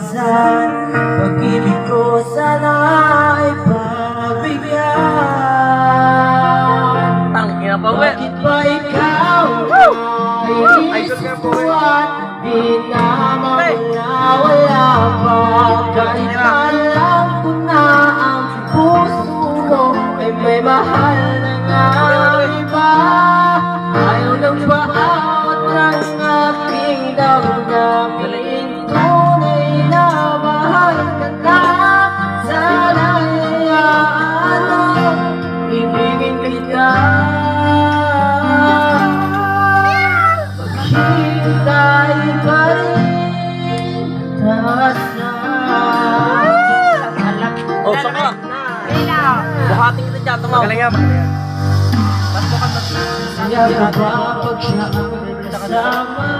iwasan. Pag-ibig ko sana ay pagbigyan. Tangina pa, we. Bakit ba ikaw ay isusuan? Di na mawala pa. Kahit alam ko na ang puso mo ay may mahal na nga iba. Ayaw ng paawat ng aking damdamin. Tunay na mahal ka na. Sana'y ibigin kita. Maghintay pa rin. Taas na. Oh, saka. Buhating kita dyan, tumaw. Magaling yan, magaling yan. Kaya ba pag siya ang kasama?